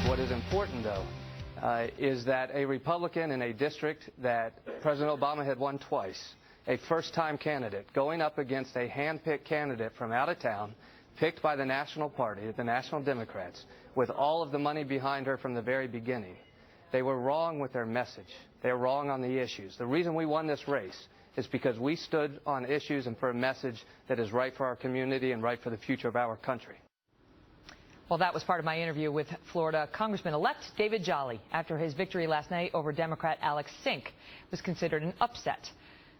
What is important, though, is that a Republican in a district that President Obama had won twice, a first-time candidate, going up against a hand-picked candidate from out of town, picked by the National Party, the National Democrats, with all of the money behind her from the very beginning. They were wrong with their message. They were wrong on the issues. The reason we won this race is because we stood on issues and for a message that is right for our community and right for the future of our country. Well, that was part of my interview with Florida Congressman-elect David Jolly after his victory last night over Democrat Alex Sink. It was considered an upset.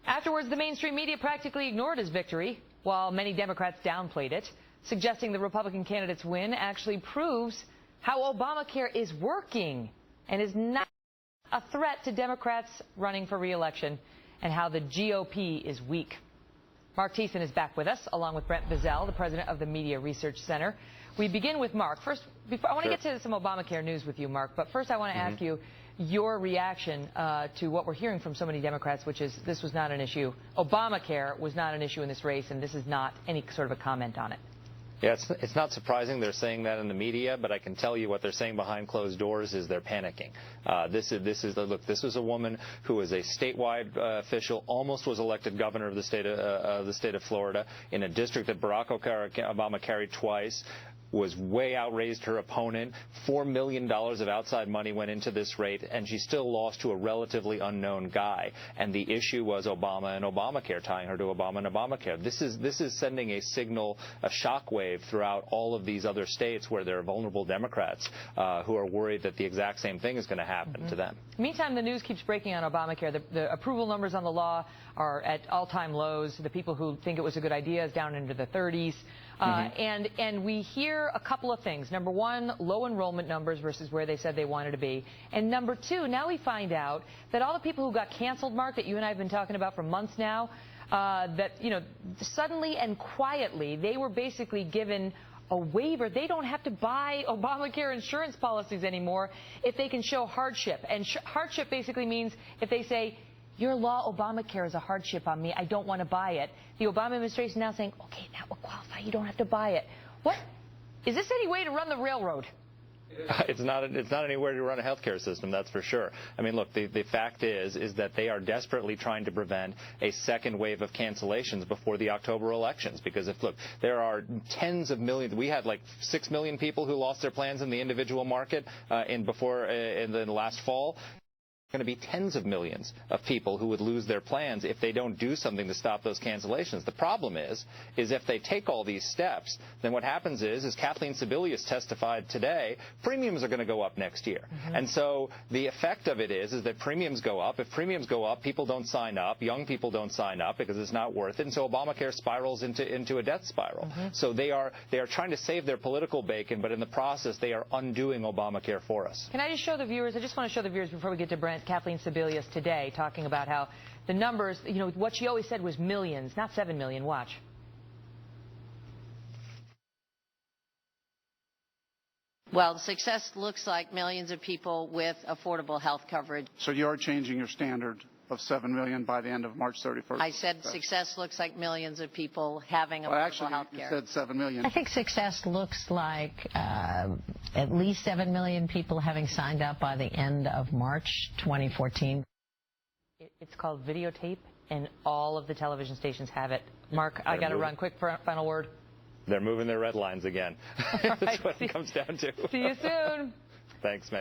Afterwards, the mainstream media practically ignored his victory, while many Democrats downplayed it, suggesting the Republican candidate's win actually proves how Obamacare is working and is not a threat to Democrats running for re-election, and how the GOP is weak. Mark Thiessen is back with us, along with Brent Bizzell, the president of the Media Research Center. We begin with Mark. First, I want to get to some Obamacare news with you, Mark, but first I want to ask you your reaction to what we're hearing from so many Democrats, which is this was not an issue. Obamacare was not an issue in this race, and this is not any sort of a comment on it. Yeah, it's not surprising they're saying that in the media, but I can tell you what they're saying behind closed doors is they're panicking. This was a woman who was a statewide official, almost was elected governor of the state of Florida in a district that Barack Obama carried twice. Was way outraised her opponent. $4 million of outside money went into this race, and she still lost to a relatively unknown guy. And the issue was Obama and Obamacare, tying her to Obama and Obamacare. This is sending a signal, a shockwave throughout all of these other states where there are vulnerable Democrats who are worried that the exact same thing is going to happen to them. Meantime, the news keeps breaking on Obamacare. The approval numbers on the law are at all-time lows. The people who think it was a good idea is down into the 30s. And we hear a couple of things. Number one, low enrollment numbers versus where they said they wanted to be. And number two, now we find out that all the people who got canceled, Mark, that you and I have been talking about for months now, that, you know, suddenly and quietly, they were basically given a waiver. They don't have to buy Obamacare insurance policies anymore if they can show hardship. And hardship basically means if they say, your law, Obamacare, is a hardship on me. I don't want to buy it. The Obama administration now saying, okay, that will qualify. You don't have to buy it. What? Is this any way to run the railroad? It's not any way to run a healthcare system, that's for sure. I mean, look, the fact is that they are desperately trying to prevent a second wave of cancellations before the October elections. Because there are tens of millions. We had like 6 million people who lost their plans in the individual market in the last fall. Going to be tens of millions of people who would lose their plans if they don't do something to stop those cancellations. The problem is if they take all these steps, then what happens is Kathleen Sebelius testified today, premiums are going to go up next year. And so the effect of it is that premiums go up. If premiums go up, people don't sign up. Young people don't sign up because it's not worth it. And so Obamacare spirals into a death spiral. So they are trying to save their political bacon, but in the process they are undoing Obamacare for us. Can I just show the viewers? I just want to show the viewers before we get to Brent. Kathleen Sebelius today talking about how the numbers, you know, what she always said was millions, not 7 million. Watch. Well, success looks like millions of people with affordable health coverage. So you are changing your standard of 7 million by the end of March 31st? I said success looks like millions of people having affordable health care. You said 7 million. I think success looks like at least 7 million people having signed up by the end of March 2014. It's called videotape, and all of the television stations have it. Mark, I got to run. Quick final word. They're moving their red lines again. That's what it comes down to. See you soon. Thanks, Meg.